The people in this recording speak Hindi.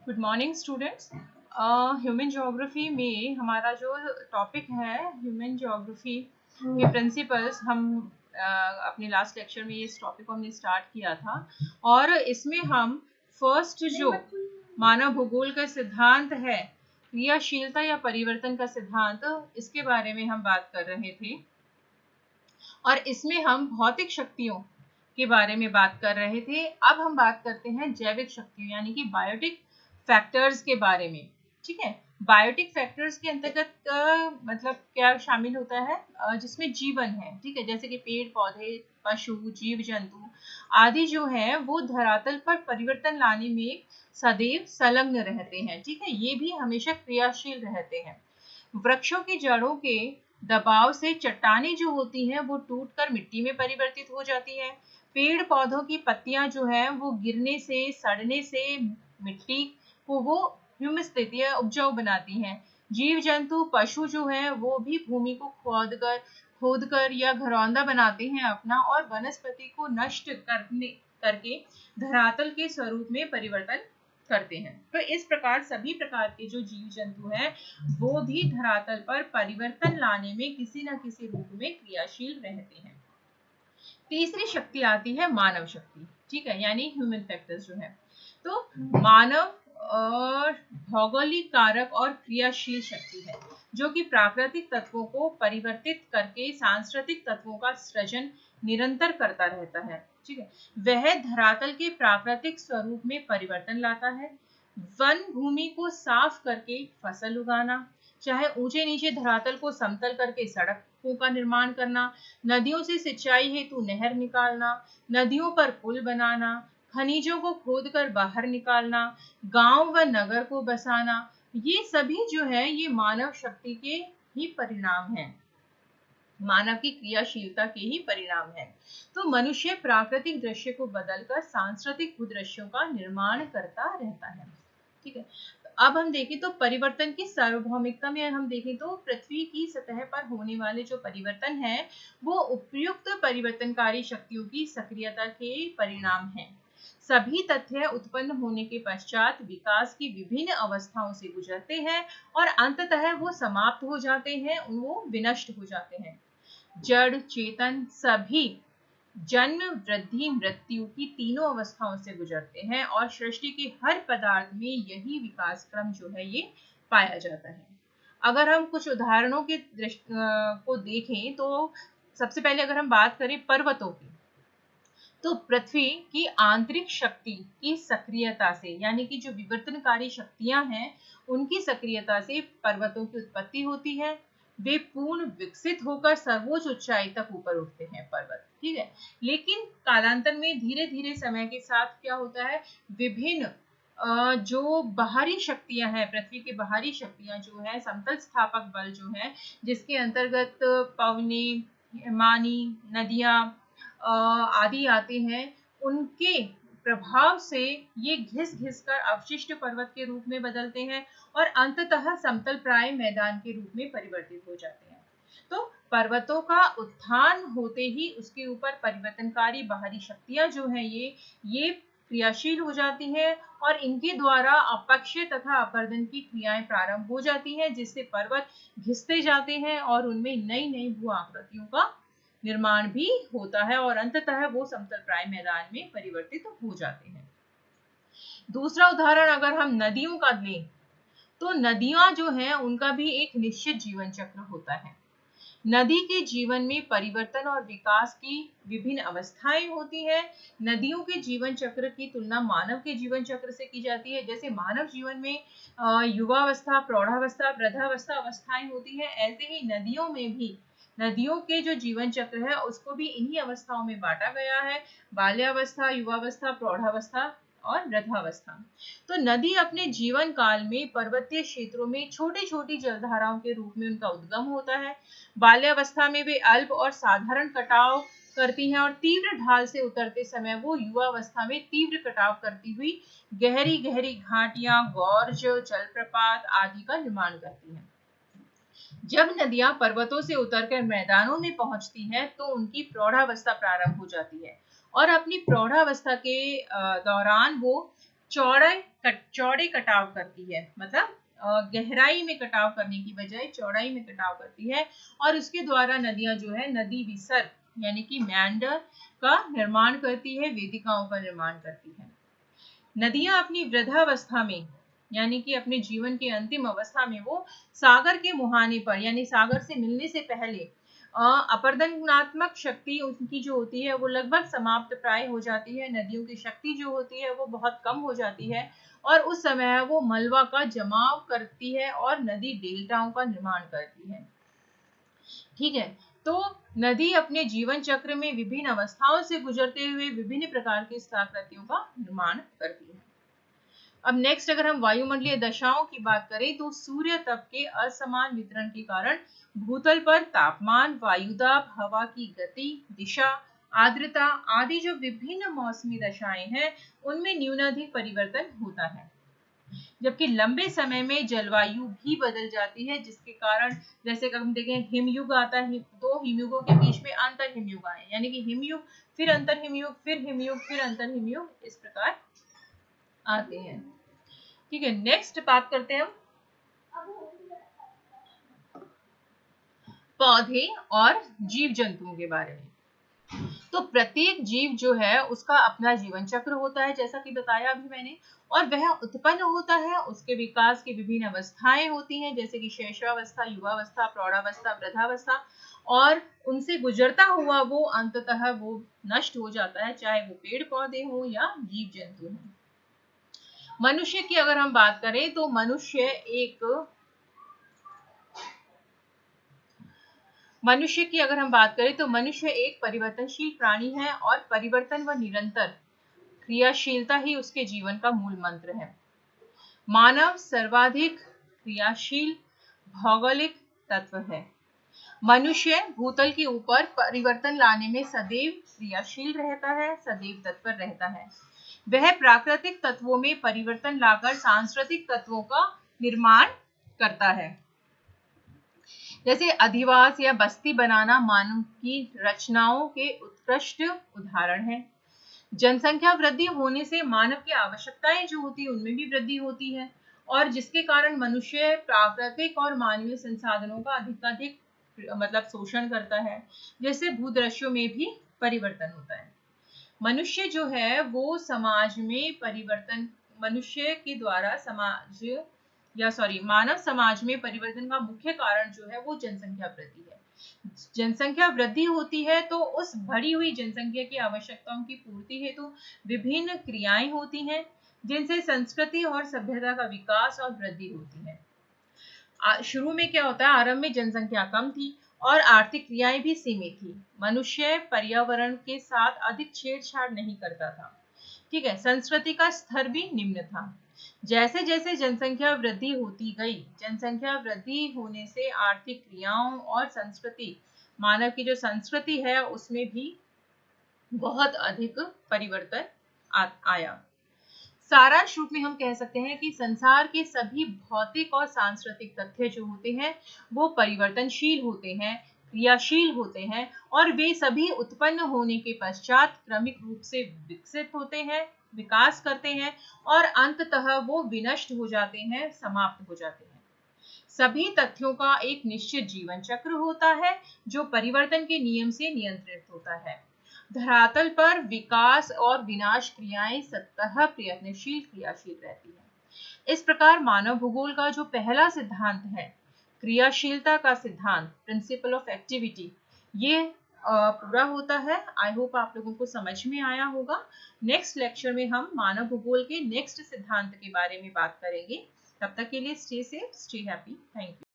Good morning students. Human geography में हमारा जो टॉपिक है ह्यूमन ज्योग्राफी के प्रिंसिपल्स, हम अपने लास्ट लेक्चर में इस टॉपिक को हमने स्टार्ट किया था और इसमें हम फर्स्ट जो मानव भूगोल का सिद्धांत है क्रियाशीलता या परिवर्तन का सिद्धांत, इसके बारे में हम बात कर रहे थे और इसमें हम भौतिक शक्तियों के बारे में बात कर रहे थे। अब हम बात करते हैं जैविक शक्तियों यानी कि बायोटिक फैक्टर्स के बारे में। ठीक है, बायोटिक फैक्टर्स के अंतर्गत मतलब क्या शामिल होता है, जिसमें जीवन है। ठीक है, जैसे कि पेड़ पौधे, पशु, जीव जंतु आदि जो है वो धरातल पर परिवर्तन लाने में सदैव संलग्न रहते हैं। ठीक है, ये भी हमेशा क्रियाशील रहते हैं। वृक्षों की जड़ों के दबाव से चट्टानें जो होती हैं वो टूटकर मिट्टी में परिवर्तित हो जाती है। पेड़ पौधों की पत्तियां जो है वो गिरने से, सड़ने से मिट्टी को वो ह्यूमस देती है, उपजाऊ बनाती हैं। जीव जंतु, पशु जो है वो भी भूमि को खोदकर या घरौंदा बनाते हैं अपना, और वनस्पति को नष्ट करके धरातल के स्वरूप में परिवर्तन करते हैं। तो इस प्रकार सभी प्रकार के जो जीव जंतु हैं वो भी धरातल पर परिवर्तन लाने में किसी न किसी रूप में क्रियाशील रहते हैं। तीसरी शक्ति आती है मानव शक्ति। ठीक है, यानी ह्यूमन फैक्टर्स जो है। तो मानव और भौगोलिक कारक और क्रियाशील शक्ति है जो कि प्राकृतिक तत्वों को परिवर्तित करके सांस्कृतिक तत्वों का सृजन निरंतर करता रहता है। ठीक है, वह धरातल के प्राकृतिक स्वरूप में परिवर्तन लाता है। वन भूमि को साफ करके फसल उगाना, चाहे ऊंचे नीचे धरातल को समतल करके सड़कों का निर्माण करना, नदियों से सिंचाई हेतु नहर निकालना, नदियों पर पुल बनाना, खनिजों को खोदकर बाहर निकालना, गांव व नगर को बसाना, ये सभी जो है ये मानव शक्ति के ही परिणाम हैं, मानव की क्रियाशीलता के ही परिणाम है। तो मनुष्य प्राकृतिक दृश्य को बदलकर सांस्कृतिक भूदृश्यों का निर्माण करता रहता है। ठीक है, तो अब हम देखें तो परिवर्तन की सार्वभौमिकता में हम देखें तो पृथ्वी की सतह पर होने वाले जो परिवर्तन है वो उपयुक्त परिवर्तनकारी शक्तियों की सक्रियता के परिणाम हैं। सभी तथ्य उत्पन्न होने के पश्चात विकास की विभिन्न अवस्थाओं से गुजरते हैं और अंततः वो समाप्त हो जाते हैं, वो विनष्ट हो जाते हैं। जड़ चेतन सभी जन्म, वृद्धि, मृत्यु की तीनों अवस्थाओं से गुजरते हैं और सृष्टि के हर पदार्थ में यही विकास क्रम जो है ये पाया जाता है। अगर हम कुछ उदाहरणों के को देखें तो सबसे पहले अगर हम बात करें पर्वतों की, तो पृथ्वी की आंतरिक शक्ति की सक्रियता से, यानी कि जो विवर्तनकारी शक्तियां हैं उनकी सक्रियता से पर्वतों की उत्पत्ति होती है। वे पूर्ण विकसित होकर सर्वोच्च ऊंचाई तक ऊपर उठते हैं पर्वत। ठीक है, लेकिन कालांतर में धीरे धीरे समय के साथ क्या होता है, विभिन्न जो बाहरी शक्तियां हैं, पृथ्वी की बाहरी शक्तियां जो है, समतल स्थापक बल जो है, जिसके अंतर्गत पवने, हिमानी, नदियां आदि आते हैं, उनके प्रभाव से ये घिस घिस कर अवशिष्ट पर्वत के रूप में बदलते हैं और अंततः समतल प्राय मैदान के रूप में परिवर्तित हो जाते हैं। तो पर्वतों का उत्थान होते ही उसके ऊपर परिवर्तनकारी बाहरी शक्तियां जो हैं ये क्रियाशील हो जाती हैं और इनके द्वारा अपक्षय तथा अपर्दन की क्रियाएं प्रारंभ हो जाती हैं, जिससे पर्वत घिसते जाते हैं और उनमें नई नई भू आकृतियों का निर्माण भी होता है और अंततः वो समतल प्राय मैदान में परिवर्तित हो जाते हैं। दूसरा उदाहरण अगर हम नदियों का लें तो नदियां जो हैं उनका भी एक निश्चित जीवन चक्र होता है। नदी के जीवन में परिवर्तन और विकास की विभिन्न अवस्थाएं होती हैं। नदियों के जीवन चक्र की तुलना मानव के जीवन चक्र से की जाती है। जैसे मानव जीवन में युवावस्था, प्रौढ़ावस्था, वृद्धावस्था अवस्थाएं होती हैं, ऐसे ही नदियों में भी नदियों के जो जीवन चक्र है उसको भी इन्हीं अवस्थाओं में बांटा गया है, बाल्यावस्था, युवावस्था, प्रौढ़ावस्था और वृद्धावस्था। तो नदी अपने जीवन काल में पर्वतीय क्षेत्रों में छोटी छोटी जलधाराओं के रूप में उनका उद्गम होता है। बाल्यावस्था में वे अल्प और साधारण कटाव करती हैं और तीव्र ढाल से उतरते समय वो युवावस्था में तीव्र कटाव करती हुई गहरी गहरी घाटियां, गौर्ज, जलप्रपात आदि का निर्माण करती हैं। जब नदियां पर्वतों से उतरकर मैदानों में पहुंचती हैं तो उनकी प्रौढ़ावस्था प्रारंभ हो जाती है और अपनी प्रौढ़ावस्था के दौरान वो चौड़े कटाव करती है, मतलब गहराई में कटाव करने की बजाय चौड़ाई में कटाव करती है, और उसके द्वारा नदियां जो है नदी विसर्ग यानी कि मेंडर का निर्माण करती है, वेदिकाओं का निर्माण करती है। नदियां अपनी वृद्धावस्था में यानी कि अपने जीवन के अंतिम अवस्था में वो सागर के मुहाने पर यानी सागर से मिलने से पहले अपरदनात्मक शक्ति उनकी जो होती है वो लगभग समाप्त प्राय हो जाती है। नदियों की शक्ति जो होती है वो बहुत कम हो जाती है, और उस समय वो मलबा का जमाव करती है और नदी डेल्टाओं का निर्माण करती है। ठीक है, तो नदी अपने जीवन चक्र में विभिन्न अवस्थाओं से गुजरते हुए विभिन्न प्रकार की स्थलाकृतियों का निर्माण करती है। अब नेक्स्ट अगर हम वायुमंडलीय दशाओं की बात करें तो सूर्य तप के असमान वितरण के कारण भूतल पर तापमान, वायुदाब, हवा की गति, दिशा, आर्द्रता आदि जो विभिन्न मौसमी दशाएं हैं उनमें न्यूनाधिक परिवर्तन होता है। जबकि लंबे समय में जलवायु भी बदल जाती है, जिसके कारण जैसे हम देखें हिमयुग आता है, दो हिमयुगों के बीच में अंतर हिमयुग आए, यानी कि हिमयुग फिर अंतर हिमयुग फिर हिमयुग फिर अंतर हिमयुग, इस प्रकार आते हैं। ठीक है, नेक्स्ट बात करते हैं हम पौधे और जीव जंतुओं के बारे में। तो प्रत्येक जीव जो है उसका अपना जीवन चक्र होता है, जैसा कि बताया अभी मैंने, और वह उत्पन्न होता है, उसके विकास की विभिन्न अवस्थाएं होती हैं, जैसे कि शैशवावस्था, युवावस्था, प्रौढ़ावस्था, वृद्धावस्था, और उनसे गुजरता हुआ वो अंततः वो नष्ट हो जाता है, चाहे वो पेड़ पौधे हो या जीव जंतु हो। मनुष्य की अगर हम बात करें तो मनुष्य एक परिवर्तनशील प्राणी है, और परिवर्तन व निरंतर क्रियाशीलता ही उसके जीवन का मूल मंत्र है। मानव सर्वाधिक क्रियाशील भौगोलिक तत्व है। मनुष्य भूतल के ऊपर परिवर्तन लाने में सदैव क्रियाशील रहता है, सदैव तत्पर रहता है। वह प्राकृतिक तत्वों में परिवर्तन लाकर सांस्कृतिक तत्वों का निर्माण करता है। जैसे अधिवास या बस्ती बनाना मानव की रचनाओं के उत्कृष्ट उदाहरण है। जनसंख्या वृद्धि होने से मानव की आवश्यकताएं जो होती है उनमें भी वृद्धि होती है, और जिसके कारण मनुष्य प्राकृतिक और मानवीय संसाधनों का अधिकाधिक मतलब शोषण करता है, जैसे भूदृश्यों में भी परिवर्तन होता है। मनुष्य जो है वो समाज में परिवर्तन, मनुष्य के द्वारा मानव समाज में परिवर्तन का मुख्य कारण जो है वो जनसंख्या वृद्धि है। जनसंख्या वृद्धि होती है तो उस बढ़ी हुई जनसंख्या की आवश्यकताओं की पूर्ति हेतु विभिन्न क्रियाएं होती हैं, जिनसे संस्कृति और सभ्यता का विकास और वृद्धि होती है। शुरू में क्या होता है, आरंभ में जनसंख्या कम थी और आर्थिक क्रियाएं भी सीमित थी। मनुष्य पर्यावरण के साथ अधिक छेड़छाड़ नहीं करता था। ठीक है, संस्कृति का स्तर भी निम्न था। जैसे जैसे जनसंख्या वृद्धि होती गई, जनसंख्या वृद्धि होने से आर्थिक क्रियाओं और संस्कृति, मानव की जो संस्कृति है उसमें भी बहुत अधिक परिवर्तन आया। सारांश रूप में हम कह सकते हैं कि संसार के सभी भौतिक और सांस्कृतिक तथ्य जो होते हैं वो परिवर्तनशील होते हैं, क्रियाशील होते हैं, और वे सभी उत्पन्न होने के पश्चात क्रमिक रूप से विकसित होते हैं, विकास करते हैं, और अंततः वो विनष्ट हो जाते हैं, समाप्त हो जाते हैं। सभी तथ्यों का एक निश्चित जीवन चक्र होता है जो परिवर्तन के नियम से नियंत्रित होता है। धरातल पर विकास और विनाश क्रियाएं सतह प्रयत्नशील क्रियाशील रहती है। इस प्रकार मानव भूगोल का जो पहला सिद्धांत है, क्रियाशीलता का सिद्धांत, प्रिंसिपल ऑफ एक्टिविटी, ये पूरा होता है। आई होप आप लोगों को समझ में आया होगा। नेक्स्ट लेक्चर में हम मानव भूगोल के नेक्स्ट सिद्धांत के बारे में बात करेंगे। तब तक के लिए stay safe, stay happy, thank you.